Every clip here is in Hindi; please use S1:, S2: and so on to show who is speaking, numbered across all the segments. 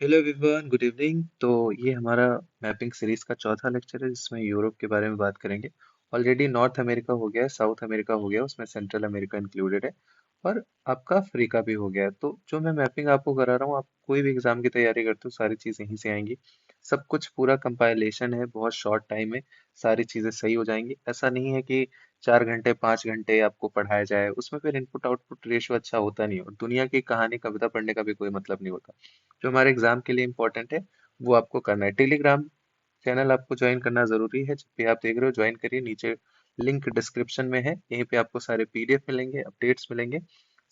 S1: Hello everyone, good evening. तो ये हमारा मैपिंग सीरीज का चौथा लेक्चर है जिसमें यूरोप के बारे में बात करेंगे। ऑलरेडी नॉर्थ अमेरिका हो गया है, साउथ अमेरिका हो गया, उसमें सेंट्रल अमेरिका इंक्लूडेड है और आपका अफ्रीका भी हो गया है। तो जो मैं मैपिंग आपको करा रहा हूँ, आप कोई भी एग्जाम की तैयारी करते हो सारी चीज़ यहीं से आएंगी। सब कुछ पूरा कंपाइलेशन है, बहुत शॉर्ट टाइम में सारी चीज़ें सही हो जाएंगी। ऐसा नहीं है कि 4 घंटे 5 घंटे आपको पढ़ाया जाए, उसमें फिर इनपुट आउटपुट रेशियो अच्छा होता नहीं है और दुनिया की कहानी कविता पढ़ने का भी कोई मतलब नहीं होता। जो हमारे एग्जाम के लिए इंपॉर्टेंट है वो आपको करना है। टेलीग्राम चैनल आपको ज्वाइन करना जरूरी है। जब भी आप देख रहे हो ज्वाइन करिए, नीचे लिंक डिस्क्रिप्शन में है, यहीं पे आपको सारे पीडीएफ मिलेंगे, अपडेट्स मिलेंगे,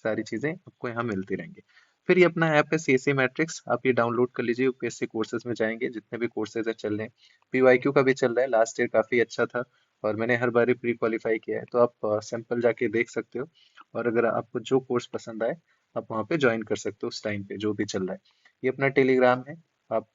S1: सारी चीजें आपको यहाँ मिलती रहेंगी। फिर ये अपना ऐप है सीएससी मैट्रिक्स, आप ये डाउनलोड कर लीजिए। यूपीएससी कोर्सेज में जाएंगे, जितने भी कोर्सेज है चल रहे हैं। पीवाईक्यू का भी चल रहा है, लास्ट ईयर काफी अच्छा था और मैंने हर बार प्री क्वालिफाई किया है, तो आप सैंपल जाके देख सकते हो। और अगर आपको जो कोर्स पसंद आए आप वहाँ पे ज्वाइन कर सकते हो उस टाइम पे जो भी चल रहा है। ये अपना टेलीग्राम है, आप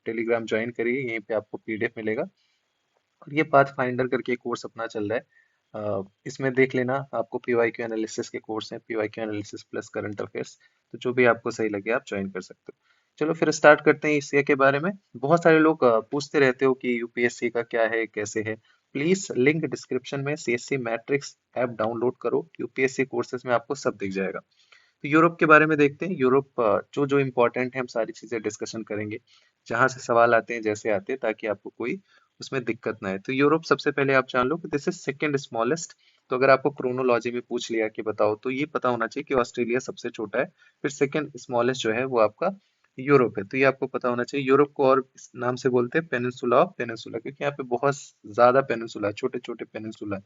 S1: टेलीग्राम ज्वाइन करिए, यहीं पे आपको पीडीएफ मिलेगा। और ये पाथ फाइंडर करके कोर्स अपना चल रहा है, इसमें देख लेना, आपको पीवाईक्यू एनालिसिस के कोर्स हैं, PYQ analysis plus current affairs. तो जो भी आपको सही लगे आप ज्वाइन कर सकते हो। चलो फिर स्टार्ट करते हैं एसीए के बारे में। बहुत सारे लोग पूछते रहते हो कि यूपीएससी का क्या है कैसे है। प्लीज लिंक डिस्क्रिप्शन में सीएससी मैट्रिक्स ऐप डाउनलोड करो, यूपीएससी कोर्सेज में आपको सब दिख जाएगा। तो यूरोप के बारे में देखते हैं। यूरोप जो जो इम्पोर्टेंट है हम सारी चीजें डिस्कशन करेंगे, जहां से सवाल आते हैं जैसे आते हैं, ताकि आपको कोई उसमें दिक्कत ना है। तो यूरोप सबसे पहले आप जान लो कि दिस इज सेकंड स्मॉलेस्ट। तो अगर आपको क्रोनोलॉजी में पूछ लिया कि बताओ, तो ये पता होना चाहिए कि ऑस्ट्रेलिया सबसे छोटा है, फिर सेकंड स्मॉलेस्ट जो है वो आपका यूरोप है। तो ये आपको पता होना चाहिए। यूरोप को और इस नाम से बोलते हैं पेनिनसुला ऑफ पेनिनसुला, क्योंकि यहाँ पे बहुत ज्यादा पेनिनसुला, छोटे छोटे पेनिनसुला,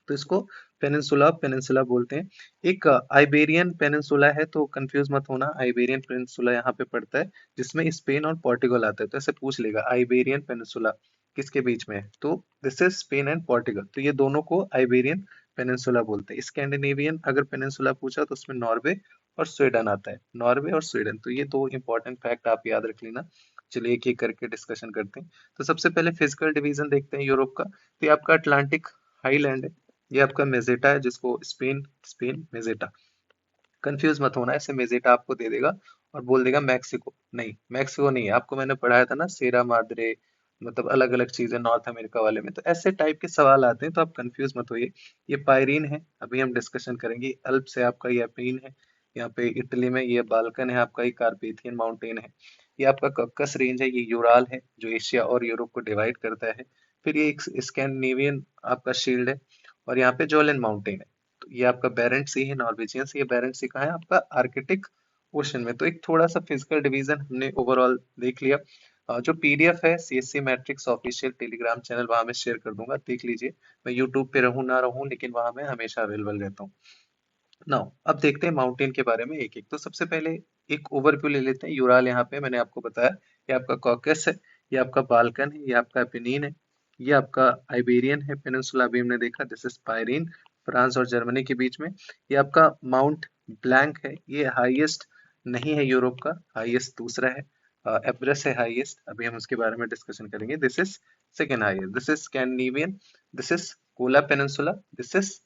S1: तो इसको पेनिनसुला पेनिनसुला बोलते हैं। एक आइबेरियन पेनिनसुला है, तो कंफ्यूज मत होना, आइबेरियन पेनिनसुला यहाँ पे पड़ता है जिसमें स्पेन और पोर्टुगल आता है। तो ऐसे पूछ लेगा आइबेरियन पेनिनसुला किसके बीच में है, तो this is Spain and Portugal. तो ये दोनों को आइबेरियन पेनिनसुला बोलते हैं। स्कैंडिनेवियन अगर पेनिनसुला पूछा तो उसमें नॉर्वे और स्वीडन आता है, नॉर्वे और स्वीडन। तो ये दो इंपॉर्टेंट फैक्ट आप याद रख लेना। चलिए एक एक करके डिस्कशन करते हैं। तो सबसे पहले फिजिकल डिवीजन देखते हैं यूरोप का। तो ये आपका अटलांटिक हाईलैंड है, ये आपका मेजेटा है, जिसको स्पेन स्पेन मेजेटा, कंफ्यूज मत होना, ऐसे मेजेटा आपको दे देगा और बोल देगा मैक्सिको। नहीं, मैक्सिको नहीं है, आपको मैंने पढ़ाया था ना सेरा माद्रे, मतलब अलग अलग चीजें नॉर्थ अमेरिका वाले में। तो ऐसे टाइप के सवाल आते हैं, तो आप कंफ्यूज मत होइए। ये पायरीन है, अभी हम डिस्कशन करेंगे। अल्प से आपका ये अपीन है, यहाँ पे इटली में ये बाल्कन है आपका, ये कार्पेथियन माउंटेन है। ये आपका कक्कस रेंज है, ये यूराल है जो एशिया और यूरोप को डिवाइड करता है। फिर ये एक स्कैंडिनेवियन आपका शील्ड है, और यहाँ पे जोलन माउंटेन है। तो ये आपका बेरेंट सी है, नॉर्वेजियन सी। ये बेरेंट सी कहाँ है, आपका आर्कटिक ओशन में। तो एक थोड़ा सा फिजिकल डिवीजन हमने ओवरऑल देख लिया। जो पीडीएफ है CSC matrix official Telegram channel, वहां मैं शेयर कर दूंगा, देख लीजिए। मैं यूट्यूब पे रहूं ना रहूं, लेकिन वहां मैं हमेशा अवेलेबल रहता हूँ। नाउ अब देखते हैं माउंटेन के बारे में एक एक। तो सबसे पहले एक ओवरव्यू ले लेते हैं। यूराल यहाँ पे मैंने आपको बताया, ये आपका कॉकस है, ये आपका बाल्कन है, ये आपका एपेनीन है, ये आपका आइबेरियन है पेनिनसुला, अभी हमने देखा, दिस इज पायरीन, फ्रांस और जर्मनी के बीच में। ये आपका माउंट ब्लैंक है, ये हाईएस्ट नहीं है यूरोप का, हाईएस्ट दूसरा है। एवरेस्ट है हाईएस्ट, अभी हम उसके बारे में डिस्कशन करेंगे। This is second highest, this is Scandinavian, this is Kola peninsula, this is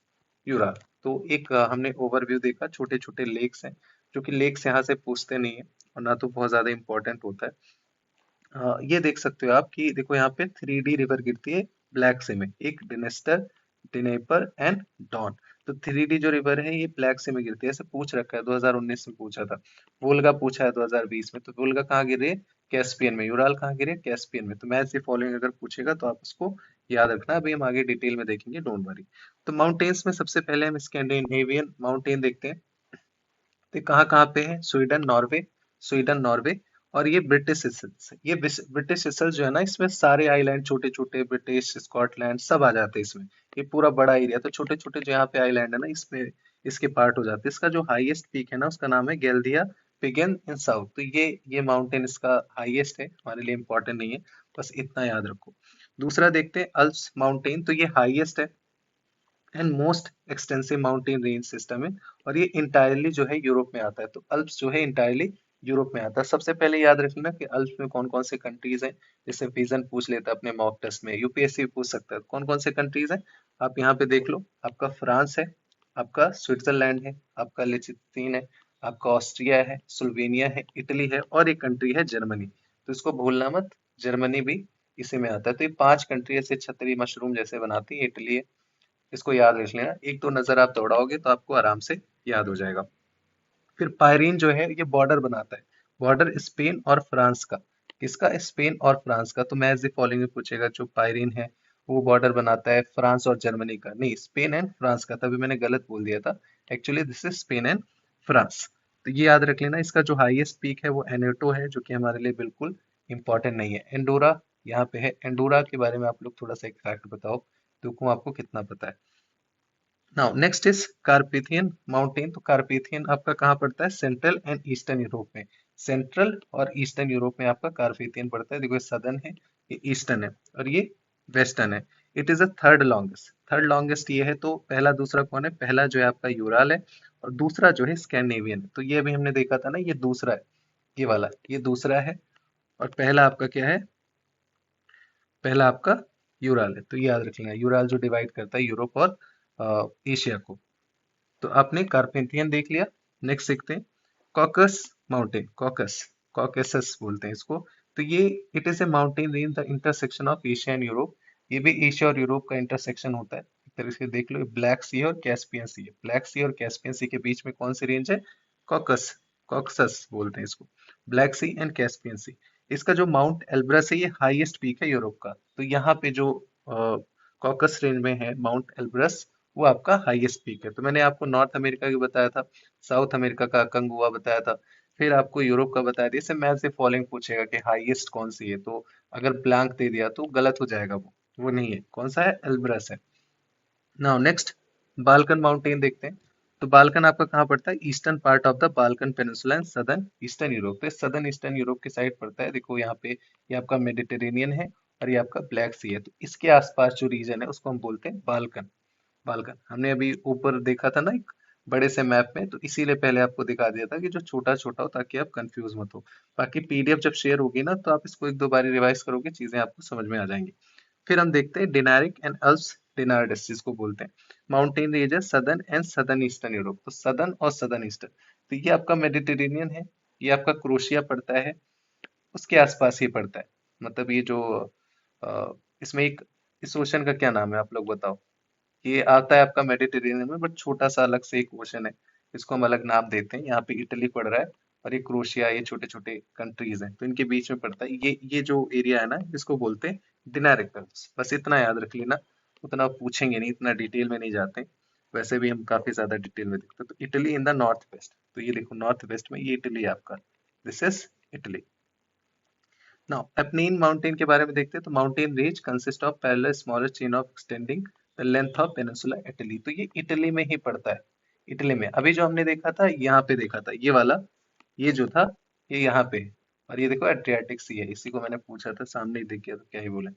S1: Ural. तो एक हमने ओवरव्यू देखा, छोटे छोटे लेक्स हैं, जो कि लेक्स यहाँ से पूछते नहीं है और ना तो बहुत ज्यादा इंपॉर्टेंट होता है। ये देख सकते हो आप कि देखो यहाँ पे 3D रिवर गिरती है ब्लैक सी में, एक डिनेस्टर, डिनेपर एंड डॉन। तो 3D जो रिवर है ये ब्लैक सी में गिरती है, ऐसे पूछ रखा है, 2019 में पूछा था। वोल्गा पूछा है 2020 में, तो वोल्गा कहाँ गिर रही है, कैस्पियन में। यूराल कहाँ गिरे, कैस्पियन में। तो मैच द फॉलोइंग अगर पूछेगा तो आप उसको याद रखना, अभी हम आगे डिटेल में देखेंगे, डोंट वरी। तो माउंटेन्स में सबसे पहले हम स्कैंडिनेवियन माउंटेन देखते हैं। तो कहाँ कहाँ पे है, स्वीडन नॉर्वे, स्वीडन नॉर्वे, और ये ब्रिटिश इसल्स। ये ब्रिटिश इसल्स जो है ना, इसमें सारे आइलैंड छोटे छोटे, ब्रिटिश स्कॉटलैंड सब आ जाते हैं इसमें। ये पूरा बड़ा एरिया, तो छोटे छोटे जो यहाँ पे आइलैंड है ना, इसमें इसके पार्ट हो जाते हैं। इसका जो हाईएस्ट पीक है ना, उसका नाम है गेल्दिया पिगन इन साउथ। तो ये माउंटेन इसका हाईएस्ट है, हमारे लिए इंपॉर्टेंट नहीं है, बस इतना याद रखो। दूसरा देखते हैं अल्प्स माउंटेन, तो ये हाईएस्ट है and most extensive mountain range system है, और ये इंटायरली जो है यूरोप में आता है। तो अल्प्स जो है इंटायरली यूरोप में आता है। सबसे पहले याद रखना कि अल्प्स में कौन कौन से कंट्रीज हैं, जैसे विजन पूछ लेता है अपने मॉक टेस्ट में, यूपीएससी पूछ सकता है कौन कौन से कंट्रीज हैं। आप यहाँ पे देख लो, आपका फ्रांस है, आपका स्विट्जरलैंड है, आपका लिechtenstein है, आपका ऑस्ट्रिया है, स्लोवेनिया है, इटली है और एक कंट्री है जर्मनी। तो इसको भूलना मत, जर्मनी भी इसी में आता है। तो ये 5 कंट्री ऐसे छतरी मशरूम जैसे बनाती है, इटली है। इसको याद रख लेना, एक दो नजर आप दौड़ाओगे तो आपको आराम से याद हो जाएगा। फिर पायरीन जो है ये बॉर्डर बनाता है, बॉर्डर स्पेन और फ्रांस का। किसका? स्पेन और फ्रांस का। तो मैच द फॉलोइंग में पूछेगा, जो पायरीन है वो बॉर्डर बनाता है फ्रांस और जर्मनी का, नहीं स्पेन एंड फ्रांस का, तभी मैंने गलत बोल दिया था। Actually this is Spain and France. तो ये याद रख लेना। इसका जो हाईएस्ट पीक है वो एनेटो है, जो कि हमारे लिए बिल्कुल इंपॉर्टेंट नहीं है। एंडोरा यहाँ पे है। एंडोरा के बारे में आप लोग थोड़ा सा एक फैक्ट बताओ, देखो आपको कितना पता है। Now next is Carpathian mountain. तो कार्पेथियन आपका कहाँ पड़ता है? सेंट्रल एंड ईस्टर्न यूरोप में। सेंट्रल और ईस्टर्न यूरोप में आपका कार्पेथियन पड़ता है। देखो ये सदर्न है, ये ईस्टर्न है और ये वेस्टर्न है। It is a third longest. Third longest ये है। तो पहला दूसरा कौन है? पहला जो है आपका यूराल है और दूसरा जो है स्कैंडिनेवियन है। तो ये अभी हमने देखा था ना, ये दूसरा है, ये वाला ये दूसरा है और पहला आपका क्या है? पहला आपका यूराल है। तो ये याद रख लेना, यूराल जो डिवाइड करता है यूरोप और एशिया को। तो आपने कार्पेथियन देख लिया। नेक्स्ट देखते हैं कॉकस माउंटेन। कॉकस, कॉकेसस बोलते हैं इसको। तो ये it is a mountain range the intersection of Asia and Europe. ये भी एशिया और यूरोप का इंटरसेक्शन होता है। एक तरह से देख लो, ब्लैक सी और कैस्पियन सी है। ब्लैक सी और कैस्पियन सी के बीच में कौन सी रेंज है? कॉकस, कॉक्सस बोलते हैं इसको। ब्लैक सी एंड कैस्पियन सी। इसका जो माउंट एल्ब्रस है ये हाईएस्ट पीक है यूरोप का। तो यहाँ पे जो कॉकस रेंज में है माउंट एल्ब्रस, वो आपका हाईएस्ट पीक है। तो मैंने आपको नॉर्थ अमेरिका की बताया था, साउथ अमेरिका का कंगुआ बताया था, फिर आपको यूरोप का बताया था। इससे मैथ से फॉलोइंग पूछेगा कि हाईएस्ट कौन सी है, तो अगर ब्लैंक दे दिया तो गलत हो जाएगा। वो नहीं है। कौन सा है? एल्ब्रस है। नाउ नेक्स्ट बाल्कन माउंटेन देखते हैं। तो बाल्कन आपका कहाँ पड़ता है? Eastern part of the Balkan peninsula in southern eastern Europe. तो सदर्न ईस्टर्न यूरोप की साइड पड़ता है। देखो यहाँ पे ये आपका मेडिटेरेनियन है और ये आपका ब्लैक सी है। तो इसके आसपास जो रीजन है उसको हम बोलते हैं बाल्कन। बाल्कन हमने अभी ऊपर देखा था ना एक बड़े से मैप में, तो इसीलिए पहले आपको दिखा दिया था कि जो छोटा छोटा हो, ताकि आप कंफ्यूज मत हो। बाकी पीडीएफ जब शेयर होगी ना तो आप इसको एक दो बार रिवाइज करोगे, चीजें आपको समझ में आ जाएंगी। फिर हम देखते हैं डिनारिक एंड अल्प्स डिनार्डिस जिसको बोलते हैं। माउंटेन रेंज है southern and southern eastern Europe. तो सदर्न और सदर्न ईस्टर्न, तो ये आपका मेडिटेरेनियन है, ये आपका क्रोशिया पड़ता है, उसके आसपास ही पड़ता है। मतलब ये जो इसमें एक, इस ओशन का क्या नाम है आप लोग बताओ? ये आता है आपका मेडिटेरेनियन में, बट छोटा सा अलग से एक ओशन है, इसको हम अलग नाम देते हैं। यहाँ पे इटली पड़ रहा है और ये क्रोशिया, ये छोटे छोटे कंट्रीज हैं, तो इनके बीच में पड़ता है। ये जो एरिया है ना, इसको बोलते हैं डिनारिक्टल्स। बस इतना याद रख लेना, उतना पूछेंगे नहीं, इतना डिटेल में नहीं जाते। वैसे भी हम काफी ज्यादा डिटेल में देखते हैं। तो Italy in the north west, तो ये देखो नॉर्थ वेस्ट में ये इटली है आपका, this is Italy. Now Apennine mountain के बारे में देखते हैं। तो mountain range consist of parallel smaller chain of extending the length of peninsula Italy. तो ये इटली में ही पड़ता है। इटली में अभी जो हमने देखा था, यहाँ पे देखा था ये वाला, ये जो था ये यहाँ पे है। और ये देखो एड्रियाटिक सी है, इसी को मैंने पूछा था, सामने ही दिख गया तो क्या ही बोले।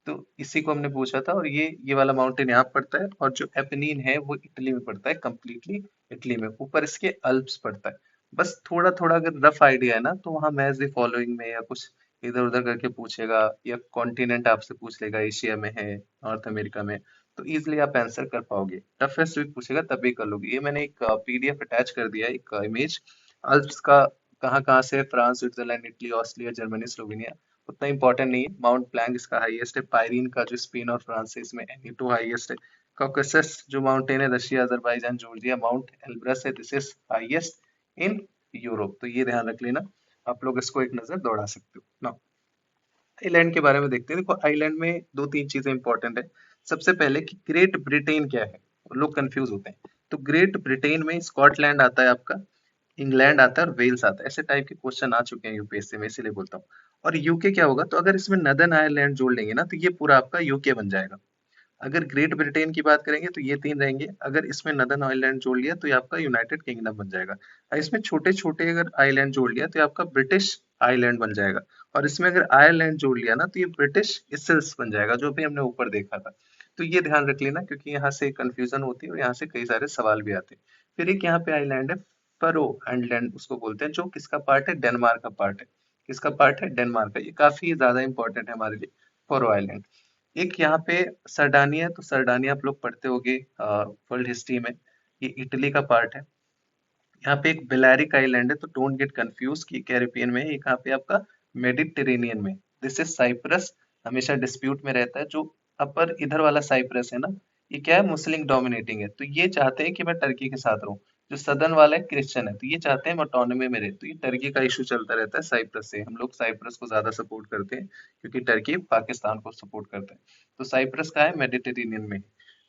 S1: तो इसी को हमने पूछा था। और ये वाला माउंटेन यहाँ पड़ता है और जो एपेनिन है वो इटली में पड़ता है, कंप्लीटली इटली में। ऊपर इसके अल्प्स पड़ता है। बस थोड़ा थोड़ा अगर रफ आइडिया है ना, तो वहाँ मैच द फॉलोइंग में या कुछ इधर उधर करके पूछेगा, या कॉन्टिनेंट आपसे पूछ लेगा एशिया में है, नॉर्थ अमेरिका में, तो इजिली आप आंसर कर पाओगे। टफेस्ट भी पूछेगा तब भी कर लोगे। ये मैंने एक पीडीएफ अटैच कर दिया है, एक इमेज अल्प्स का, कहाँ कहाँ से है, France, Switzerland, Italy, Austria, Germany, Slovenia. उतना इंपॉर्टेंट नहीं है। माउंट ब्लैंक इसका हाईएस्ट है। पायरीन का जो स्पेन और फ्रांस है, इसमें एनीटो हाईएस्ट है। कॉकेसस जो माउंटेन है, Russia, Azerbaijan, Georgia, mount Elbrus है, this is highest in Europe. तो ये ध्यान रख लेना, आप लोग इसको एक नजर दौड़ा सकते हो ना। आइलैंड के बारे में देखते हैं। देखो आइलैंड में दो तीन चीजें इंपॉर्टेंट है। सबसे पहले कि ग्रेट ब्रिटेन क्या है, लोग कंफ्यूज होते हैं। तो ग्रेट ब्रिटेन में स्कॉटलैंड आता है आपका, इंग्लैंड आता है और वेल्स आता है। ऐसे टाइप के क्वेश्चन आ चुके हैं यूपीएससी में, इसीलिए बोलता हूँ। और यूके क्या होगा? तो अगर इसमें नदर्न आयरलैंड जोड़ लेंगे ना, तो ये पूरा आपका यूके बन जाएगा। अगर ग्रेट ब्रिटेन की बात करेंगे तो ये तीन रहेंगे। अगर इसमें नदर्न आयरलैंड जोड़ लिया तो ये आपका यूनाइटेड किंगडम बन जाएगा। और इसमें छोटे छोटे अगर आइलैंड जोड़ लिया तो ये आपका ब्रिटिश आइलैंड बन जाएगा। और इसमें अगर आयरलैंड जोड़ लिया ना तो ये ब्रिटिश इसल्स बन जाएगा, जो भी हमने ऊपर देखा था। तो ये ध्यान रख लेना, क्योंकि यहाँ से कंफ्यूजन होती है और यहाँ से कई सारे सवाल भी आते हैं। फिर एक यहाँ पे आइलैंड है, फरो आइलैंड उसको बोलते हैं, जो किसका पार्ट है? डेनमार्क का पार्ट है। किसका पार्ट है? डेनमार्क का। ये काफी ज्यादा इंपॉर्टेंट है हमारे लिए, फरो आइलैंड। एक यहाँ पे सरडानिया। तो सरडानिया आप लोग पढ़ते होंगे वर्ल्ड हिस्ट्री में, ये इटली का पार्ट है। यहाँ पे एक बेलारिक आइलैंड है, तो डोंट गेट कंफ्यूज कि कैरिबियन में है, ये कहाँ पे आपका मेडिटेरेनियन में। दिस इज साइप्रस, हमेशा डिस्प्यूट में रहता है। जो अपर इधर वाला साइप्रस है ना, ये क्या है, मुस्लिम डोमिनेटिंग है, तो ये चाहते हैं कि मैं टर्की के साथ रहूं। जो सदर्न वाला है क्रिश्चियन है, तो ये चाहते हैं ऑटोनॉमी में रहे, तो ये टर्की का इशू चलता रहता है साइप्रस से। हम लोग साइप्रस को ज्यादा सपोर्ट करते हैं क्योंकि टर्की पाकिस्तान को सपोर्ट करता है। तो साइप्रस का है मेडिटेरेनियन में।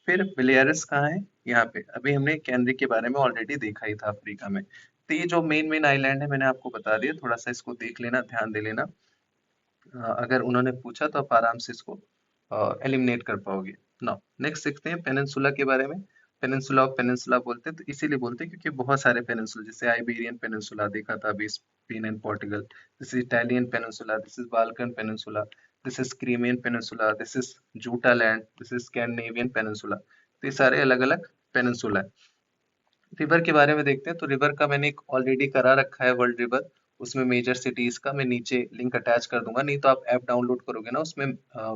S1: फिर बिलियरस कहाँ है, यहाँ पे अभी हमने कैनरी के बारे में ऑलरेडी देखा ही था, अफ्रीका में। तो ये जो मेन मेन आइलैंड है मैंने आपको बता दिया, थोड़ा सा इसको देख लेना, ध्यान दे लेना। अगर उन्होंने पूछा तो आप आराम से इसको एलिमिनेट कर पाओगे। नाउ नेक्स्ट देखते हैं पेनिनसुला के बारे में। पेनिनसुला ऑफ पेनिनसुला बोलते हैं, तो इसीलिए बोलते हैं क्योंकि बहुत सारे पेनिनसुला, जैसे आइबेरियन पेनिनसुला देखा था अभी, Spain and Portugal. This is Italian peninsula, this is Balkan peninsula, this is Crimean peninsula, this is Jutland, this is Scandinavian peninsula. तो ये सारे अलग अलग पेनिनसुला है। रिवर के बारे में देखते हैं, तो रिवर का मैंने एक ऑलरेडी करा रखा है, वर्ल्ड रिवर। उसमें मेजर सिटीज का मैं नीचे लिंक अटैच कर दूंगा, नहीं तो आप ऐप डाउनलोड करोगे ना, उसमें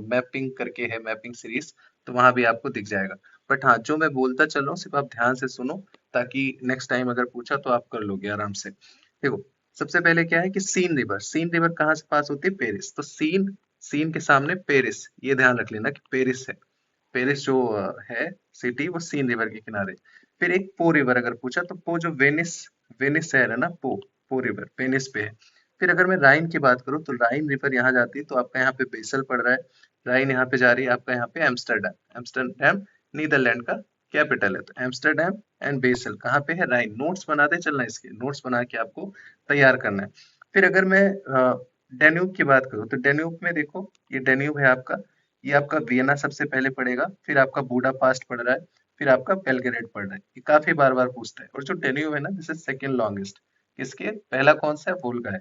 S1: मैपिंग करके है, मैपिंग सीरीज, तो वहां भी आपको दिख जाएगा। बट हाँ, जो मैं बोलता चल रहा हूँ सिर्फ आप ध्यान से सुनो, ताकि नेक्स्ट टाइम अगर पूछा तो आप कर लोगे आराम से। देखो, सबसे पहले क्या है कि सीन रिवर, सीन रिवर कहाँ से पास होती है, पेरिस। तो सीन, सीन के सामने पेरिस, ये ध्यान रख लेना कि पेरिस है। पेरिस जो है सिटी, वो सीन रिवर के किनारे। फिर एक पो रिवर अगर पूछा, तो पो जो वेनिस, वेनिस शहर है ना, पो, पो रिवर वेनिस पे है। फिर अगर मैं राइन की बात करूँ, तो राइन रिवर यहाँ जाती है, तो आपका यहाँ पे बेसल पड़ रहा है। राइन यहाँ पे जा रही है आपका, यहाँ पे एम्स्टरडेम, एम्स्टरडेम नीदरलैंड का कैपिटल है। तो एम्स्टरडेम एंड बेसल कहाँ पे है, राइन। नोट्स बनाते चलना, इसके नोट्स बना के आपको तैयार करना है। फिर अगर मैं डेन्यूब की बात करूँ, तो डेन्यूब में देखो, ये डेन्यूब है आपका, ये आपका वियना सबसे पहले पड़ेगा, फिर आपका बूडा पास्ट पड़ रहा है, फिर आपका बेलग्रेड पड़ रहा है। ये काफी बार बार पूछता है। और जो डेन्यूब है ना, दिस इज सेकंड लॉन्गेस्ट। किसके, पहला कौन सा है, वोल्गा है।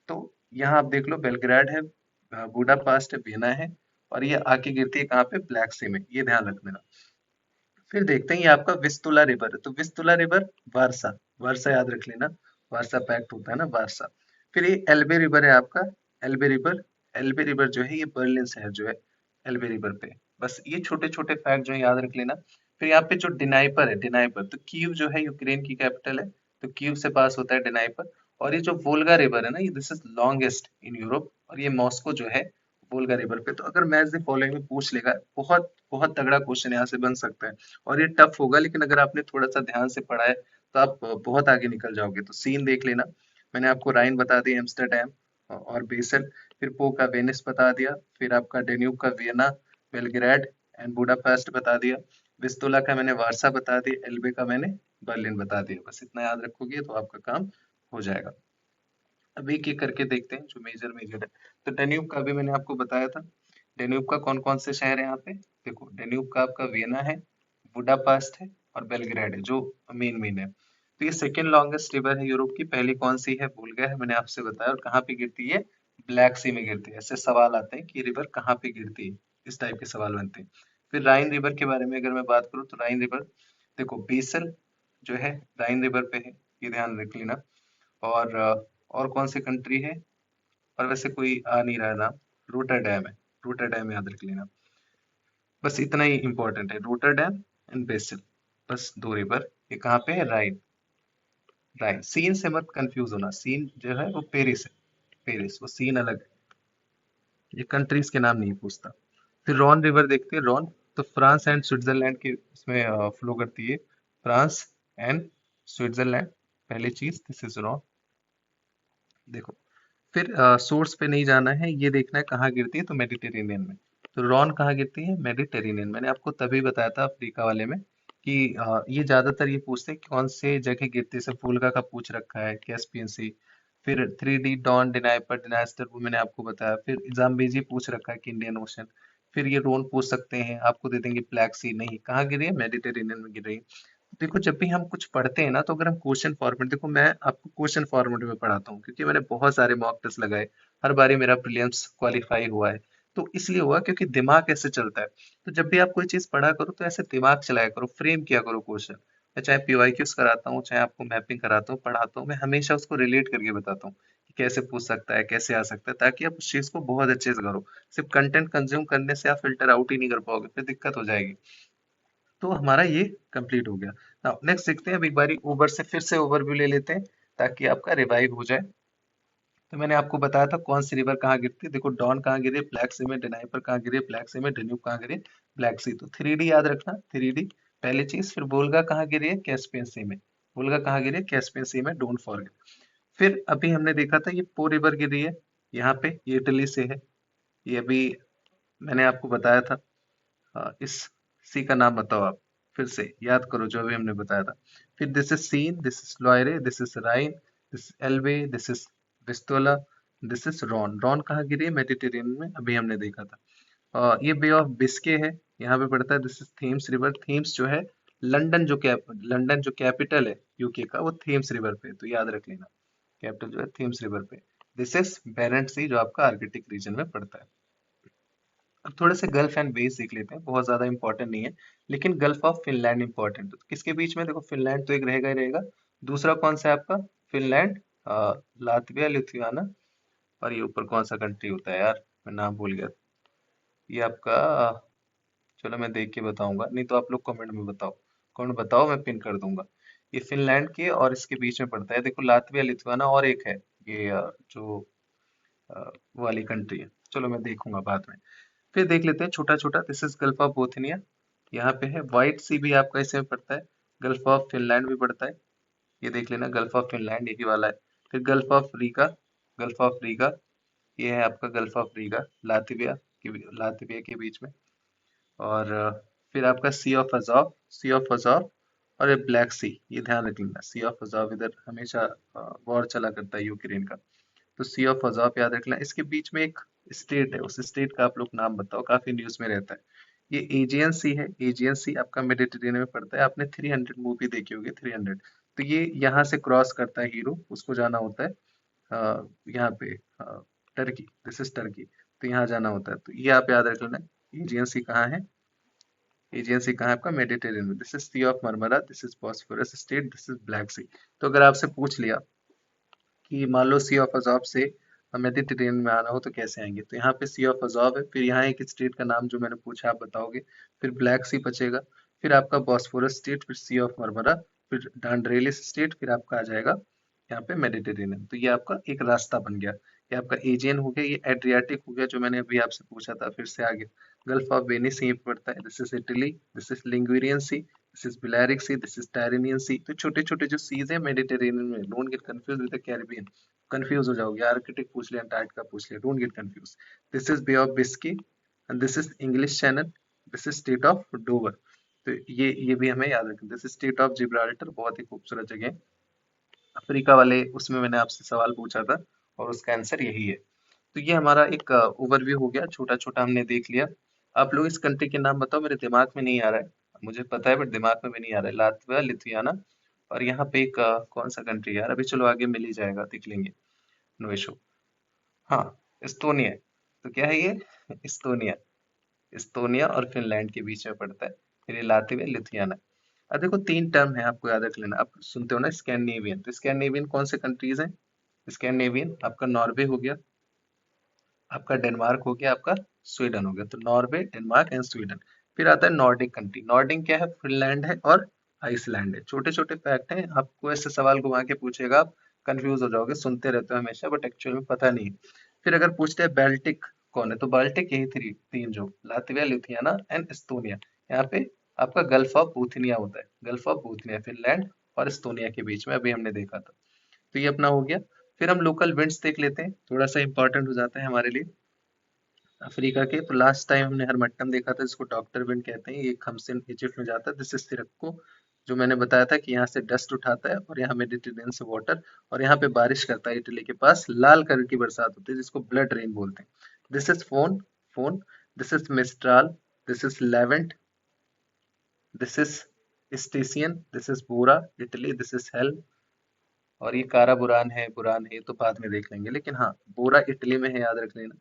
S1: तो यहाँ आप देख लो, बेलग्रेड है, बूडा पास्ट है, वियना है, और ये आके गिरती है कहाँ पे, ब्लैक सी में, ये ध्यान रख लेना। फिर देखते हैं, ये आपका विस्तुला रिवर है, तो विस्तुला रिवर वारसा, वारसा याद रख लेना, वारसा पैक्ट होता है ना, वारसा। फिर ये एल्बे रिवर है आपका, एल्बे रिवर, एल्बे रिवर जो है ये बर्लिन शहर जो है, एल्बे रिवर पे। बस ये छोटे छोटे फैक्ट जो है याद रख लेना। फिर यहाँ पे जो डिनाइपर है, डिनाइपर, तो कीव जो है यूक्रेन की कैपिटल है, तो कीव से पास होता है डिनाइपर। और ये जो वोल्गा रिवर है ना, ये this is longest in Europe, और ये मॉस्को जो है वोल्गा रिवर पे। तो अगर मैच द फॉलोइंग में पूछ लेगा, बहुत बहुत तगड़ा क्वेश्चन यहाँ से बन सकता है। और ये टफ होगा, लेकिन अगर आपने थोड़ा सा ध्यान से पढ़ा है तो आप बहुत आगे निकल जाओगे। तो सीन देख लेना, मैंने आपको राइन बता दी, एम्स्टरडैम और बेसल। फिर पो का वेनिस बता दिया, फिर आपका डेन्यूब का वियना, बेलग्रेड एंड बुडापेस्ट बता दिया। विस्तुला का मैंने वारसा बता दिया, एल्बे का मैंने बर्लिन बता दिया। बस इतना याद रखोगे तो आपका काम हो जाएगा। अब एक एक करके देखते हैं जो मेजर मेजर है। तो डेन्यूब का भी मैंने आपको बताया था। डेन्यूब का कौन कौन से शहर है यहाँ पे, देखो डेन्यूब का आपका वियना है, बुडापेस्ट है, और बेलग्रेड है, जो मेन मेन है। तो ये सेकेंड लॉन्गेस्ट रिवर है यूरोप की। पहली कौन सी है भूल गया है मैंने आपसे बताया, और कहाँ पे गिरती है, ब्लैक सी में गिरती है। ऐसे सवाल आते हैं कि रिवर कहाँ पे गिरती है, इस टाइप के सवाल बनते हैं। फिर राइन रिवर के बारे में अगर मैं बात करूँ, तो राइन रिवर देखो, बेसल जो है राइन रिवर पे है, ये ध्यान रख लेना। और और कौन सी कंट्री है, और वैसे कोई आ नहीं रहा नाम, रोटरडैम है, रोटरडैम याद रख लेना। बस इतना ही इंपॉर्टेंट है, रोटरडैम एंड बेसिल, बस दो रिवर। ये कहाँ पे है, राइन, राइन। सीन से मत कंफ्यूज होना, सीन जो है वो पेरिस है, पेरिस, वो सीन अलग है, ये कंट्रीज के नाम नहीं पूछता। फिर रॉन रिवर देखते हैं, रॉन, तो फ्रांस एंड स्विट्जरलैंड के इसमें फ्लो करती है, फ्रांस एंड स्विट्जरलैंड, पहली चीज, दिस इज रॉन। देखो, फिर सोर्स पे नहीं जाना है, ये देखना है कहाँ गिरती है, तो मेडिटेरेनियन में। तो रॉन कहाँ गिरती है, मेडिटेरेनियन। मैंने आपको तभी बताया था अफ्रीका वाले में कि ये ज्यादातर ये पूछते हैं कि कौन से जगह गिरती है, जैसे वोल्गा का पूछ रखा है, कैस्पियन सी। फिर 3D डॉन, डिनाइपर, डिनास्टर, वो मैंने आपको बताया। फिर जाम्बेजी पूछ रखा है कि इंडियन ओशन। फिर ये रोन पूछ सकते हैं, आपको दे देंगे ब्लैक सी, नहीं, कहाँ गिरी है, मेडिटेरेनियन में गिर रही है। देखो, जब भी हम कुछ पढ़ते हैं ना, तो अगर हम क्वेश्चन फॉर्मेट, देखो मैं आपको क्वेश्चन फॉर्मेट में पढ़ाता हूँ क्योंकि मैंने बहुत सारे मॉक टेस्ट लगाए, हर बारी मेरा प्रीलिम्स क्वालिफाई हुआ है। तो इसलिए हुआ क्योंकि दिमाग ऐसे चलता है। तो जब भी आप कोई चीज पढ़ा करो, तो ऐसे दिमाग चलाया करो, फ्रेम किया करो क्वेश्चन। मैं चाहे पीवाईक्यूज कराता हूँ, चाहे आपको मैपिंग कराता हूँ, पढ़ाता हूँ, मैं हमेशा उसको रिलेट करके बताता हूँ कि कैसे पूछ सकता है, कैसे आ सकता है, ताकि आप उस चीज को बहुत अच्छे से करो। सिर्फ कंटेंट कंज्यूम करने से आप फिल्टर आउट ही नहीं कर पाओगे, फिर दिक्कत हो जाएगी। तो हमारा ये कंप्लीट हो गया। नाउ नेक्स्ट देखते हैं, अब एक बारी ऊबर से फिर से ओवरव्यू ले लेते हैं ताकि आपका रिवाइव हो जाए। तो मैंने आपको बताया था कौन सी रिवर कहाँ गिरती है। देखो डॉन कहाँ गिरी है, ब्लैक सी में। डेनाइपर कहाँ गिरी है, ब्लैक सी में। डेन्यूब कहाँ गिरी है, ब्लैक सी। तो 3D याद रखना, 3D पहली चीज। फिर वोल्गा कहाँ गिरी है, कैस्पियन सी में। वोल्गा कहाँ गिरी है, कैस्पियन सी में, डोंट फॉरगेट। फिर अभी हमने देखा था ये पो रिवर गिरी है यहाँ पे, ये इटली से है। ये अभी मैंने आपको बताया था। इस सी का नाम बताओ आप, फिर से याद करो जो अभी हमने बताया था। फिर this is Seine, this is Loire, this is Rhine, this Elbe, this is Vistula, this is Rhone. Rhone कहाँ गिरी है, मेडिटेरेनियन में, अभी हमने देखा था। ये बे ऑफ बिस्के है, यहाँ पे पड़ता है। This is Thames river. Thames जो है लंदन जो कैपिटल है यूके का, वो थेम्स रिवर पे है, तो याद रख लेना। कैपिटल जो है थेम्स रिवर पे। दिस इज बेरेंट सी जो आपका आर्कटिक रीजन में पड़ता है। अब थोड़े से गल्फ एंड बेस देख लेते हैं, बहुत ज्यादा इंपॉर्टेंट नहीं है, लेकिन गल्फ ऑफ फिनलैंड इंपॉर्टेंट है। तो किसके बीच में, देखो फिनलैंड तो एक रहेगा ही रहेगा। दूसरा कौन सा है आपका, फिनलैंड, लातविया, लिथुआना, और ये ऊपर कौन सा कंट्री होता है यार, मैं नाम भूल गया। ये आपका चलो मैं देख के बताऊंगा, नहीं तो आप लोग कमेंट में बताओ। कमेंट बताओ, मैं पिन कर दूंगा। ये फिनलैंड के और इसके बीच में पड़ता है, देखो लातविया, लिथुआना, और एक है ये जो वो वाली कंट्री है। चलो मैं देखूंगा बाद में। फिर देख लेते हैं छोटा छोटा। This is gulf of Bothnia, यहाँ पे है। व्हाइट सी भी आपका इसमें पड़ता है। गल्फ ऑफ फिनलैंड भी पड़ता है, ये देख लेना। गल्फ ऑफ फिनलैंड यही वाला है। फिर gulf of Riga, gulf of Riga, ये है आपका गल्फ ऑफ रीगा, लातविया के बीच में। और फिर आपका सी ऑफ अजॉव, सी ऑफ अजॉव, और ये ब्लैक सी, ये ध्यान रख लेना। सी ऑफ अजॉव इधर हमेशा वॉर चला करता है यूक्रेन का, तो सी ऑफ अजॉव याद रखना। इसके बीच में एक स्टेट है, उस स्टेट का आप लोग नाम बताओ, काफी न्यूज में रहता है। ये एजियन सी है, एजियन सी आपका मेडिटेरेनियन में पड़ता है। आपने 300 मूवी देखी होगी, 300। तो ये यहाँ से क्रॉस करता है हीरो, उसको जाना होता है यहाँ पे टर्की, दिस इज टर्की। तो यहाँ जाना होता है, तो ये आप याद रख लेना। एजियन सी कहाँ है, एजियन सी कहाँ है आपका, मेडिटेरेनियन में। This is Sea of Marmara, this is Bosphorus strait, this is Black Sea. तो अगर आपसे पूछ लिया कि मान लो सी ऑफ अजॉब से मेडिटेरेनियन में आना हो तो कैसे आएंगे, तो यहाँ पे सी ऑफ अजॉब है, फिर यहाँ एक स्टेट का नाम जो मैंने पूछा आप बताओगे, फिर ब्लैक सी बचेगा, फिर आपका बॉस्फोरस स्टेट, फिर सी ऑफ मरमरा, फिर डांड्रेलिस स्टेट, फिर आपका आ जाएगा यहाँ पे मेडिटेरेनियन। तो ये आपका एक रास्ता बन गया। ये आपका एजियन हो गया, ये एड्रियाटिक हो गया जो मैंने अभी आपसे पूछा था, फिर से आगे गल्फ ऑफ वेनिस यहीं पे पड़ता है। This is Italy, this is Ligurian Sea, this is Balearic Sea, this is Tyrrhenian Sea. तो छोटे छोटे जो सीज है मेडिटेरेनियन में, don't get confuse with the Caribbean. Confuse हो जाओगे, आर्कटिक पूछ लिया, अंटार्कटिका पूछ लिया, don't get confuse. This is Bay of Biscay, and this is English Channel, this is state of Dover. तो ये भी हमें याद रखना। This is state of Gibraltar, बहुत ही खूबसूरत जगह है। अफ्रीका वाले उसमें मैंने आपसे सवाल पूछा था और उसका आंसर यही है। तो ये हमारा एक ओवरव्यू हो गया, छोटा छोटा हमने देख लिया। आप लोग इस कंट्री के नाम बताओ, मेरे दिमाग में नहीं आ रहा है। मुझे पता है बट दिमाग में भी नहीं आ रहा है। लातविया, लिथुआना, और यहाँ पे एक कौन सा कंट्री यार, अभी चलो आगे मिल ही जाएगा, देख लेंगे, नो इशू। हाँ, इस्तोनिया। तो क्या है ये, इस्तोनिया। इस्तोनिया और फिनलैंड के बीच में पड़ता है। फिर ये लातविया, लिथुआना। अब देखो तीन टर्म है, आपको याद रख लेना। आप सुनते हो ना स्कैंडिनेवियन, तो स्कैंडिनेवियन कौन से कंट्रीज हैं, स्कैंडिनेवियन आपका नॉर्वे हो गया, आपका डेनमार्क हो गया, आपका स्वीडन हो गया। तो नॉर्वे, डेनमार्क एंड स्वीडन। फिर आता है नॉर्डिक कंट्री। नॉर्डिक क्या है, फिनलैंड है और आइसलैंड है। छोटे छोटे फैक्ट हैं, आपको ऐसे सवाल घुमा के पूछेगा, आप कंफ्यूज हो जाओगे, सुनते रहते हो हमेशा बट एक्चुअल में पता नहीं है। फिर अगर पूछते हैं बाल्टिक कौन है, तो बाल्टिक यही तीन जो लातविया, लिथुआना एंड एस्तोनिया। यहाँ पे आपका गल्फ ऑफ बूथनिया होता है, गल्फ ऑफ बूथनिया फिनलैंड और एस्तोनिया के बीच में, अभी हमने देखा था। तो ये अपना हो गया। फिर हम लोकल विंड्स देख लेते हैं, थोड़ा सा इंपॉर्टेंट हो जाता है हमारे लिए। अफ्रीका के तो लास्ट टाइम हमने हरमट्टम देखा था, जिसको डॉक्टर विंड कहते हैं। ये खमसिन इजिप्ट में जाता है। दिस इज सिरक्को, जो मैंने बताया था कि यहाँ से डस्ट उठाता है और यहाँ मेडिटेरेनियन से वाटर, और यहाँ पे बारिश करता है। इटली के पास लाल कलर की बरसात होती है जिसको ब्लड रेन बोलते हैं। This is foehn, foehn, this is mistral, this is levant, this is Etesian, this is bora Italy, this is हेल, और ये कारा बुरान है, बुरान है, ये तो बाद में देख लेंगे। लेकिन हाँ, बोरा इटली में है, याद रख लेना।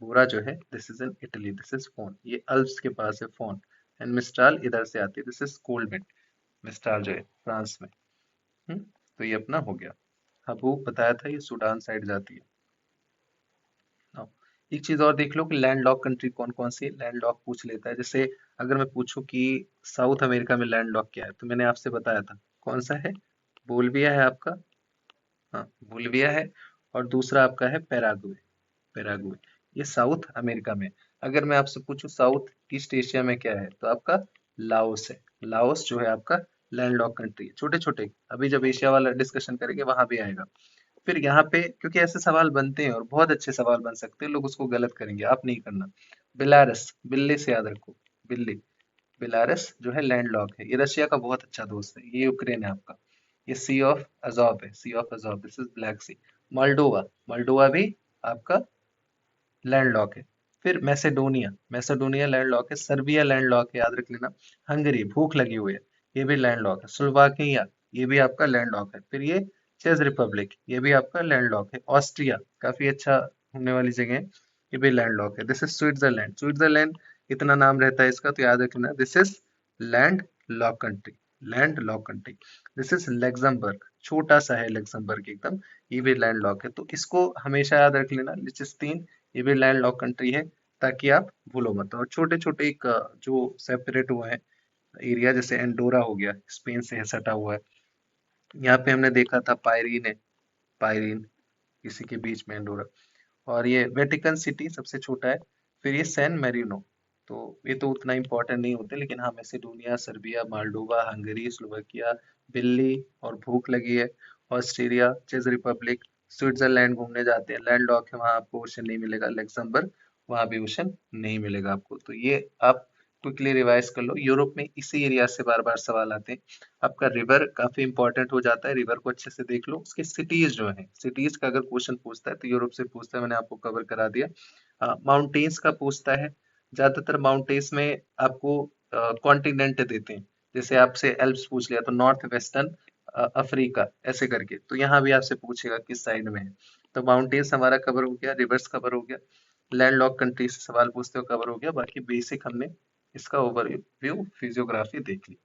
S1: पूरा जो है this is in Italy, this is phone, ये अल्प्स के पास है फोन। एंड मिस्ट्राल इधर से आती है, दिस इज कोल्ड विंड। मिस्ट्राल जो है फ्रांस में। तो ये अपना हो गया। हबूब बताया था, ये सूडान साइड जाती है। Now, एक चीज और देख लो कि लैंड लॉक कंट्री कौन कौन सी है, लैंड लॉक पूछ लेता है। जैसे अगर मैं पूछूं कि साउथ अमेरिका में लैंड लॉक क्या है, तो मैंने आपसे बताया था कौन सा है, बोलिविया है आपका। हाँ, बोलिविया है। और दूसरा आपका है पैराग्वे। पैराग्वे, ये साउथ अमेरिका में। अगर मैं आपसे पूछूं साउथ ईस्ट एशिया में क्या है, तो आपका लाओस है। लाओस जो है आपका लैंड लॉक कंट्री है। छोटे छोटे, अभी जब एशिया वाला डिस्कशन करेंगे वहां भी आएगा। फिर यहाँ पे क्योंकि ऐसे सवाल बनते हैं और बहुत अच्छे सवाल बन सकते हैं, लोग उसको गलत करेंगे, आप नहीं करना। बेलारस, बिल्ली से याद रखो, बिल्ली। बेलारस जो है लैंड लॉक है, ये रशिया का बहुत अच्छा दोस्त है, ये यूक्रेन है आपका। ये सी ऑफ अजोव है, sea of Azov, this is Black Sea. Moldova, Moldova भी आपका लैंड लॉक है। फिर मैसेडोनिया, मैसेडोनिया लैंड लॉक है। सर्बिया लैंड लॉक है, याद रख लेना। हंगरी, भूख लगी हुई है, ये भी लैंड लॉक है। स्लोवाकिया, ये भी आपका लैंड लॉक है। फिर ये चेज रिपब्लिक, ये भी आपका लैंड लॉक है। ऑस्ट्रिया, काफी अच्छा घूमने वाली जगह है, ये भी लैंड लॉक है। दिस इज स्विट्जरलैंड, स्विट्जरलैंड इतना नाम रहता है इसका तो याद रखना, this is land lock country, land lock country. This is Luxembourg, छोटा सा है लग्जमबर्ग एकदम, ये भी लैंड लॉक है। तो इसको हमेशा याद रख लेना, लिechtenstein ये भी लैंड लॉक कंट्री है, ताकि आप भूलो मत। और छोटे छोटे एक जो सेपरेट हुए हैं एरिया, जैसे एंडोरा हो गया, स्पेन से सटा हुआ है। यहाँ पे हमने देखा था पायरीन है, पायरीन इसी के बीच में एंडोरा। और ये वेटिकन सिटी सबसे छोटा है। फिर ये सैन मेरिनो, तो ये तो उतना इम्पोर्टेंट नहीं होते, लेकिन हाँ Macedonia, Serbia, Moldova, Hungary, Slovakia, बिल्ली और भूख लगी है, ऑस्ट्रेलिया, चेज रिपब्लिक, स्विट्जरलैंड घूमने जाते हैं, लैंड लॉक है, वहाँ आपको ओशन नहीं मिलेगा। लग्जमबर्ग, वहाँ भी ओशन नहीं मिलेगा आपको। तो ये आप क्विकली रिवाइज कर लो। यूरोप में इसी एरिया से बार बार सवाल आते हैं। आपका रिवर काफी इंपॉर्टेंट हो जाता है, रिवर को अच्छे से देख लो। उसके सिटीज जो है, सिटीज का अगर क्वेश्चन पूछता है तो यूरोप से पूछता है, मैंने आपको कवर करा दिया। माउंटेन्स का पूछता है, ज्यादातर माउंटेन्स में आपको कॉन्टिनेंट देते हैं। जैसे आपसे एल्प्स पूछ लिया तो नॉर्थ वेस्टर्न अफ्रीका ऐसे करके, तो यहाँ भी आपसे पूछेगा किस साइड में है। तो माउंटेन्स हमारा कवर हो गया, रिवर्स कवर हो गया, लैंड लॉक कंट्री से सवाल पूछते हो कवर हो गया। बाकी बेसिक हमने इसका ओवरव्यू फिजियोग्राफी देख ली।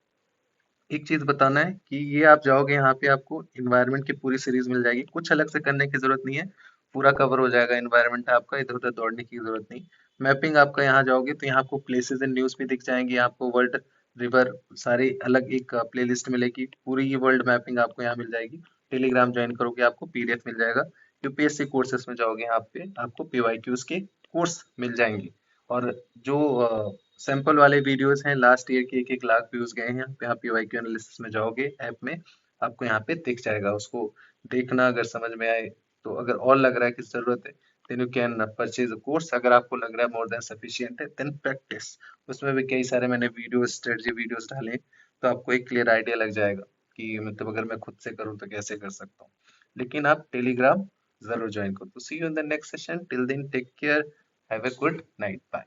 S1: एक चीज बताना है कि ये आप जाओगे यहाँ पे आपको इन्वायरमेंट की पूरी सीरीज मिल जाएगी, कुछ अलग से करने की जरूरत नहीं है, पूरा कवर हो जाएगा इन्वायरमेंट आपका, इधर उधर दौड़ने की जरूरत नहीं। मैपिंग आपका यहाँ जाओगे तो यहाँ आपको प्लेसेस एंड न्यूज भी दिख जाएंगी, आपको वर्ल्ड रिवर सारी अलग एक प्लेलिस्ट मिलेगी, पूरी ये वर्ल्ड मैपिंग आपको यहाँ मिल जाएगी। टेलीग्राम ज्वाइन करोगे आपको पीडीएफ मिल जाएगा। यूपीएससी कोर्सेस में जाओगे यहाँ पे आपको पीवाईक्यूज के कोर्स मिल जाएंगे। और जो सैंपल वाले वीडियोस हैं लास्ट ईयर के, 1-1 लाख व्यूज गए हैं। आप यहाँ पीवाईक्यू एनालिसिस में जाओगे ऐप में, आपको यहाँ पे दिख जाएगा, उसको देखना। अगर समझ में आए तो, अगर और लग रहा है कि जरूरत है, then you can purchase a course. अगर आपको लग रहा है मोर देन सफिशिएंट है, देन प्रैक्टिस। उसमें भी कई सारे मैंने वीडियो स्ट्रेटजी वीडियोस डाले हैं, तो आपको एक क्लियर आइडिया लग जाएगा कि मतलब अगर मैं खुद से करूँ तो कैसे कर सकता हूँ। लेकिन आप टेलीग्राम जरूर ज्वाइन करो। तो see you in the next session, till then take care, have a good night, bye.